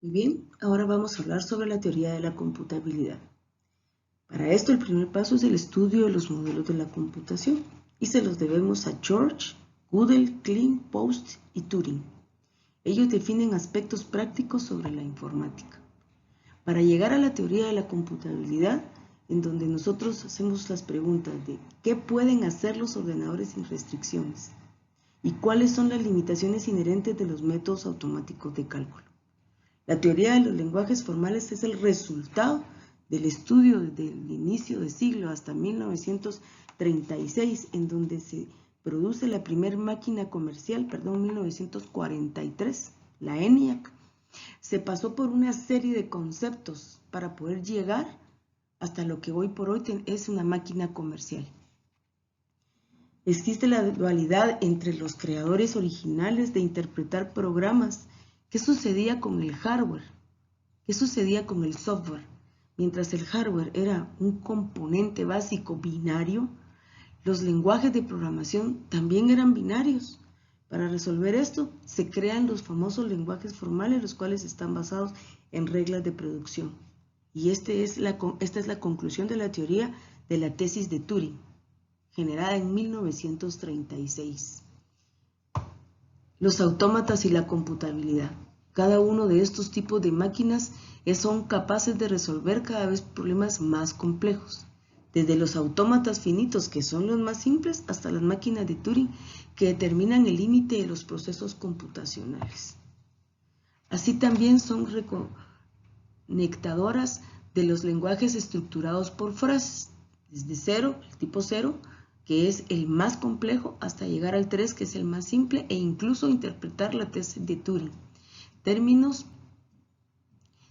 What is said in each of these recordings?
Muy bien, ahora vamos a hablar sobre la teoría de la computabilidad. Para esto, el primer paso es el estudio de los modelos de la computación y se los debemos a George, Gödel, Klein, Post y Turing. Ellos definen aspectos prácticos sobre la informática. Para llegar a la teoría de la computabilidad, en donde nosotros hacemos las preguntas de ¿qué pueden hacer los ordenadores sin restricciones? ¿Y cuáles son las limitaciones inherentes de los métodos automáticos de cálculo? La teoría de los lenguajes formales es el resultado del estudio desde el inicio del siglo hasta 1936, en donde se produce la primera máquina comercial, 1943, la ENIAC. Se pasó por una serie de conceptos para poder llegar hasta lo que hoy por hoy es una máquina comercial. Existe la dualidad entre los creadores originales de interpretar programas. ¿Qué sucedía con el hardware? ¿Qué sucedía con el software? Mientras el hardware era un componente básico binario, los lenguajes de programación también eran binarios. Para resolver esto, se crean los famosos lenguajes formales, los cuales están basados en reglas de producción. Y esta es la conclusión de la teoría de la tesis de Turing, generada en 1936. Los autómatas y la computabilidad. Cada uno de estos tipos de máquinas son capaces de resolver cada vez problemas más complejos, desde los autómatas finitos, que son los más simples, hasta las máquinas de Turing, que determinan el límite de los procesos computacionales. Así también son reconectadoras de los lenguajes estructurados por frases, desde 0, el tipo 0, que es el más complejo, hasta llegar al 3, que es el más simple, e incluso interpretar la tesis de Turing. Términos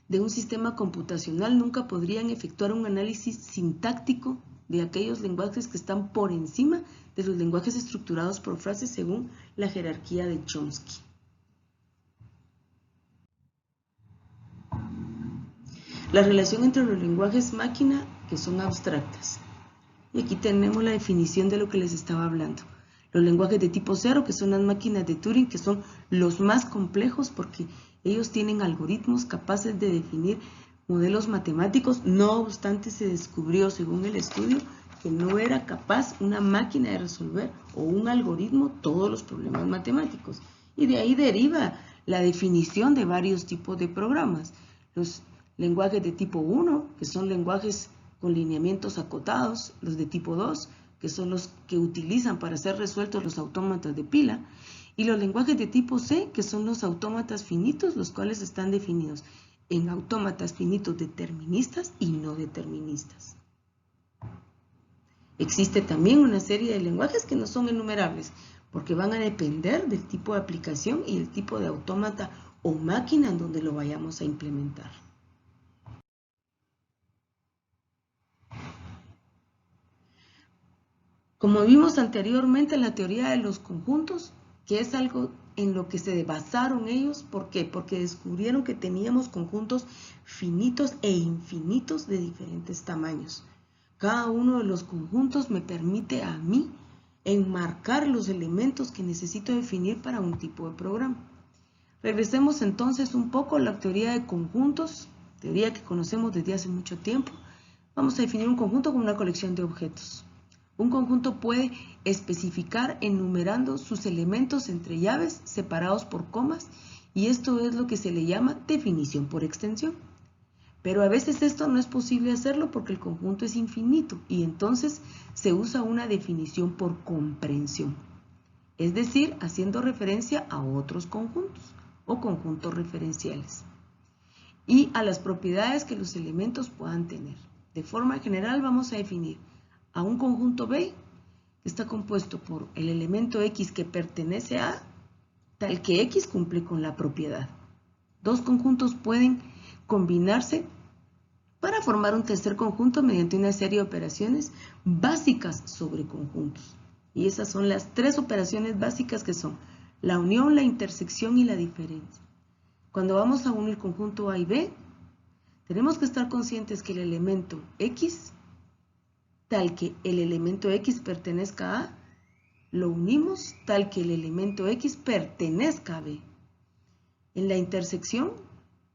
de un sistema computacional nunca podrían efectuar un análisis sintáctico de aquellos lenguajes que están por encima de los lenguajes estructurados por frases según la jerarquía de Chomsky. La relación entre los lenguajes máquina, que son abstractas. Y aquí tenemos la definición de lo que les estaba hablando. Los lenguajes de tipo 0, que son las máquinas de Turing, que son los más complejos porque ellos tienen algoritmos capaces de definir modelos matemáticos. No obstante, se descubrió, según el estudio, que no era capaz una máquina de resolver o un algoritmo todos los problemas matemáticos. Y de ahí deriva la definición de varios tipos de programas. Los lenguajes de tipo 1, que son lenguajes con lineamientos acotados, los de tipo 2, que son los que utilizan para ser resueltos los autómatas de pila, y los lenguajes de tipo C, que son los autómatas finitos, los cuales están definidos en autómatas finitos deterministas y no deterministas. Existe también una serie de lenguajes que no son enumerables, porque van a depender del tipo de aplicación y el tipo de autómata o máquina en donde lo vayamos a implementar. Como vimos anteriormente, la teoría de los conjuntos, que es algo en lo que se basaron ellos, ¿por qué? Porque descubrieron que teníamos conjuntos finitos e infinitos de diferentes tamaños. Cada uno de los conjuntos me permite a mí enmarcar los elementos que necesito definir para un tipo de programa. Regresemos entonces un poco a la teoría de conjuntos, teoría que conocemos desde hace mucho tiempo. Vamos a definir un conjunto como una colección de objetos. Un conjunto puede especificar enumerando sus elementos entre llaves separados por comas, y esto es lo que se le llama definición por extensión. Pero a veces esto no es posible hacerlo porque el conjunto es infinito y entonces se usa una definición por comprensión, es decir, haciendo referencia a otros conjuntos o conjuntos referenciales y a las propiedades que los elementos puedan tener. De forma general vamos a definir a un conjunto B que está compuesto por el elemento X que pertenece a tal que X cumple con la propiedad. Dos conjuntos pueden combinarse para formar un tercer conjunto mediante una serie de operaciones básicas sobre conjuntos. Y esas son las tres operaciones básicas que son la unión, la intersección y la diferencia. Cuando vamos a unir conjunto A y B, tenemos que estar conscientes que el elemento X, tal que el elemento X pertenezca a, lo unimos tal que el elemento X pertenezca a B. En la intersección,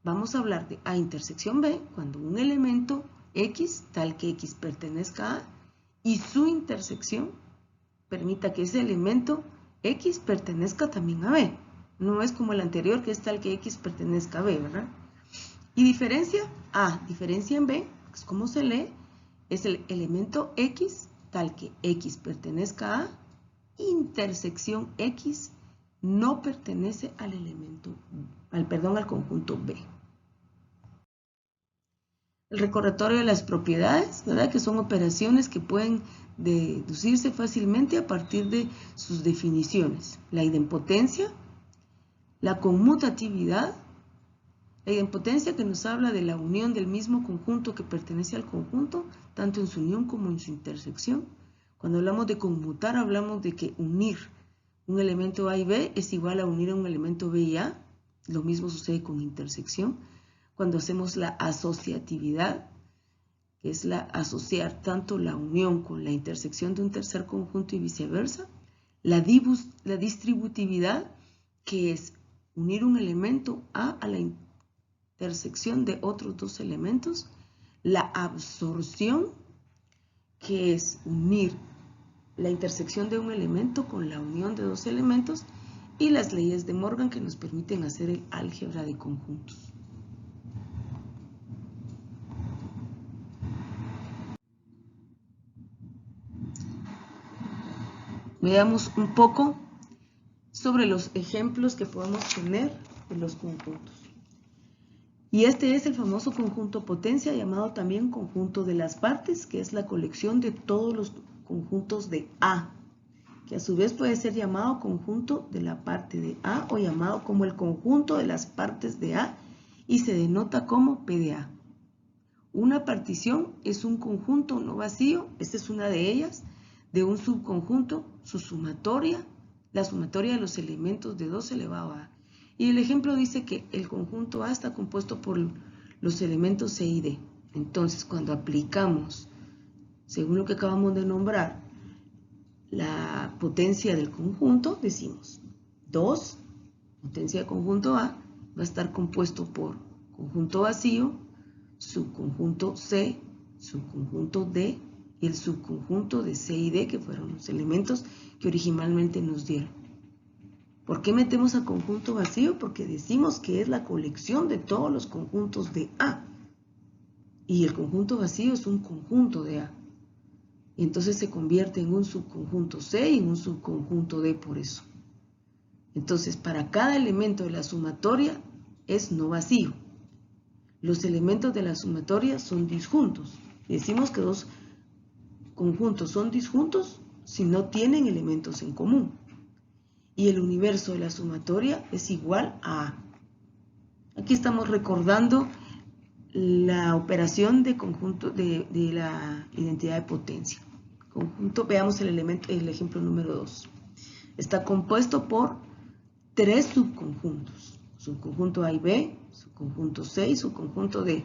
vamos a hablar de A intersección B cuando un elemento X, tal que X pertenezca a A, y su intersección permita que ese elemento X pertenezca también a B. No es como el anterior, que es tal que X pertenezca a B, ¿verdad? Y diferencia A, diferencia en B, es como se lee, es el elemento X, tal que X pertenezca a, intersección X no pertenece al al conjunto B. El recordatorio de las propiedades, ¿verdad? Que son operaciones que pueden deducirse fácilmente a partir de sus definiciones. La idempotencia, la conmutatividad, la idempotencia que nos habla de la unión del mismo conjunto que pertenece al conjunto, tanto en su unión como en su intersección. Cuando hablamos de conmutar, hablamos de que unir un elemento A y B es igual a unir a un elemento B y A. Lo mismo sucede con intersección. Cuando hacemos la asociatividad, que es asociar tanto la unión con la intersección de un tercer conjunto y viceversa. La distributividad, que es unir un elemento A la intersección de otros dos elementos. La absorción, que es unir la intersección de un elemento con la unión de dos elementos. Y las leyes de Morgan, que nos permiten hacer el álgebra de conjuntos. Veamos un poco sobre los ejemplos que podemos tener de los conjuntos. Y este es el famoso conjunto potencia, llamado también conjunto de las partes, que es la colección de todos los conjuntos de A, que a su vez puede ser llamado conjunto de la parte de A o llamado como el conjunto de las partes de A y se denota como P de A. Una partición es un conjunto no vacío, esta es una de ellas, de un subconjunto, su sumatoria, la sumatoria de los elementos de 2 elevado a A. Y el ejemplo dice que el conjunto A está compuesto por los elementos C y D. Entonces, cuando aplicamos, según lo que acabamos de nombrar, la potencia del conjunto, decimos 2, potencia del conjunto A, va a estar compuesto por conjunto vacío, subconjunto C, subconjunto D, y el subconjunto de C y D, que fueron los elementos que originalmente nos dieron. ¿Por qué metemos a conjunto vacío? Porque decimos que es la colección de todos los conjuntos de A. Y el conjunto vacío es un conjunto de A. Y entonces se convierte en un subconjunto C y en un subconjunto D por eso. Entonces, para cada elemento de la sumatoria es no vacío. Los elementos de la sumatoria son disjuntos. Decimos que dos conjuntos son disjuntos si no tienen elementos en común. Y el universo de la sumatoria es igual a A. Aquí estamos recordando la operación de conjunto de la identidad de potencia. Conjunto, veamos el ejemplo número 2. Está compuesto por 3 subconjuntos. Subconjunto A y B, subconjunto C y subconjunto D.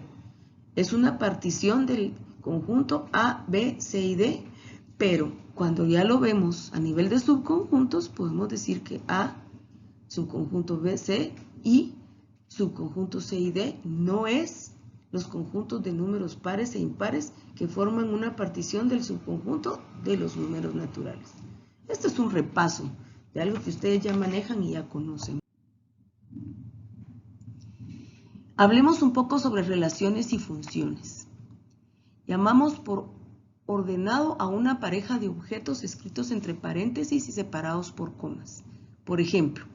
Es una partición del conjunto A, B, C y D, pero cuando ya lo vemos a nivel de subconjuntos, podemos decir que A, subconjunto B, C y subconjunto C y D no es los conjuntos de números pares e impares que forman una partición del subconjunto de los números naturales. Esto es un repaso de algo que ustedes ya manejan y ya conocen. Hablemos un poco sobre relaciones y funciones. Llamamos por ordenado a una pareja de objetos escritos entre paréntesis y separados por comas. Por ejemplo,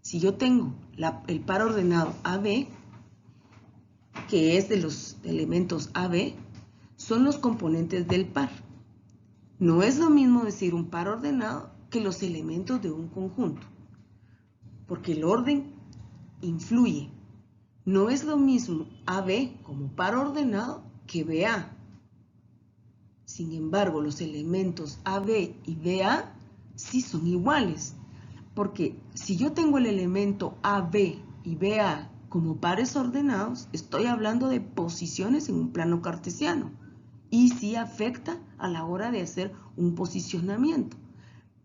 si yo tengo el par ordenado AB, que es de los elementos AB, son los componentes del par. No es lo mismo decir un par ordenado que los elementos de un conjunto, porque el orden influye. No es lo mismo AB como par ordenado que BA. Sin embargo, los elementos AB y BA sí son iguales, porque si yo tengo el elemento AB y BA como pares ordenados, estoy hablando de posiciones en un plano cartesiano y sí afecta a la hora de hacer un posicionamiento.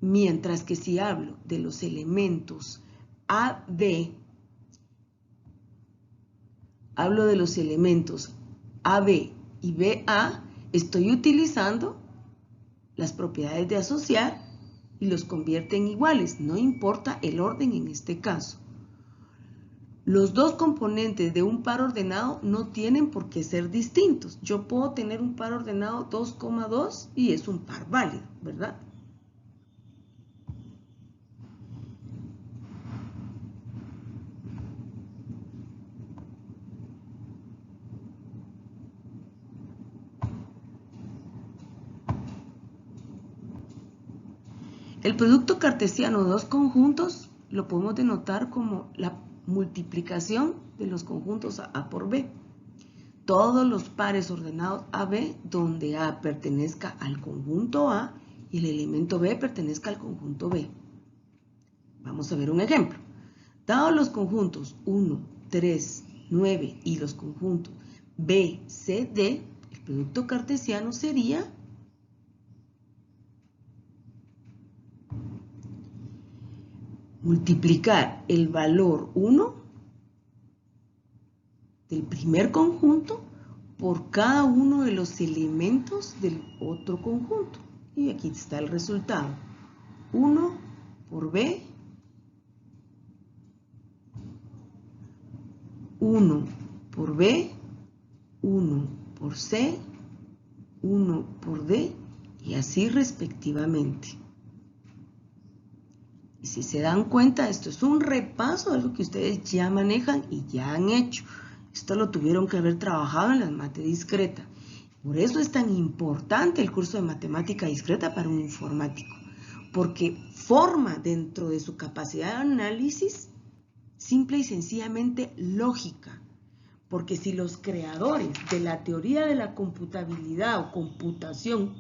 Mientras que si hablo de los elementos AB hablo de los elementos AB y BA, estoy utilizando las propiedades de asociar y los convierte en iguales, no importa el orden en este caso. Los dos componentes de un par ordenado no tienen por qué ser distintos. Yo puedo tener un par ordenado 2,2 y es un par válido, ¿verdad? El producto cartesiano de dos conjuntos lo podemos denotar como la multiplicación de los conjuntos A por B. Todos los pares ordenados AB, donde A pertenezca al conjunto A y el elemento B pertenezca al conjunto B. Vamos a ver un ejemplo. Dados los conjuntos 1, 3, 9 y los conjuntos B, C, D, el producto cartesiano sería multiplicar el valor 1 del primer conjunto por cada uno de los elementos del otro conjunto. Y aquí está el resultado. 1 por B, 1 por B, 1 por C, 1 por D y así respectivamente. Y si se dan cuenta, esto es un repaso de lo que ustedes ya manejan y ya han hecho. Esto lo tuvieron que haber trabajado en la mate discreta. Por eso es tan importante el curso de matemática discreta para un informático, porque forma dentro de su capacidad de análisis simple y sencillamente lógica. Porque si los creadores de la teoría de la computabilidad o computación,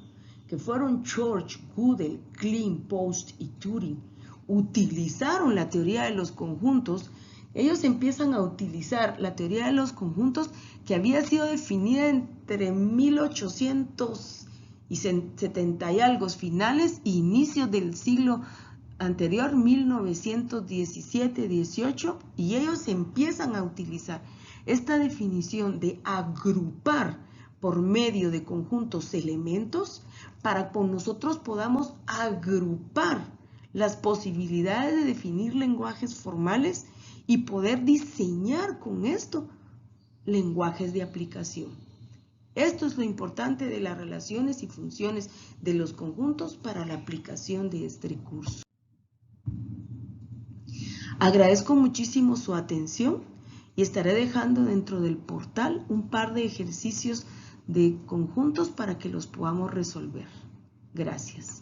que fueron Church, Gödel, Klein, Post y Turing, utilizaron la teoría de los conjuntos, ellos empiezan a utilizar la teoría de los conjuntos que había sido definida entre 1870 y algo finales e inicios del siglo anterior, 1917-18, y ellos empiezan a utilizar esta definición de agrupar por medio de conjuntos elementos para que nosotros podamos agrupar las posibilidades de definir lenguajes formales y poder diseñar con esto lenguajes de aplicación. Esto es lo importante de las relaciones y funciones de los conjuntos para la aplicación de este curso. Agradezco muchísimo su atención y estaré dejando dentro del portal un par de ejercicios de conjuntos para que los podamos resolver. Gracias.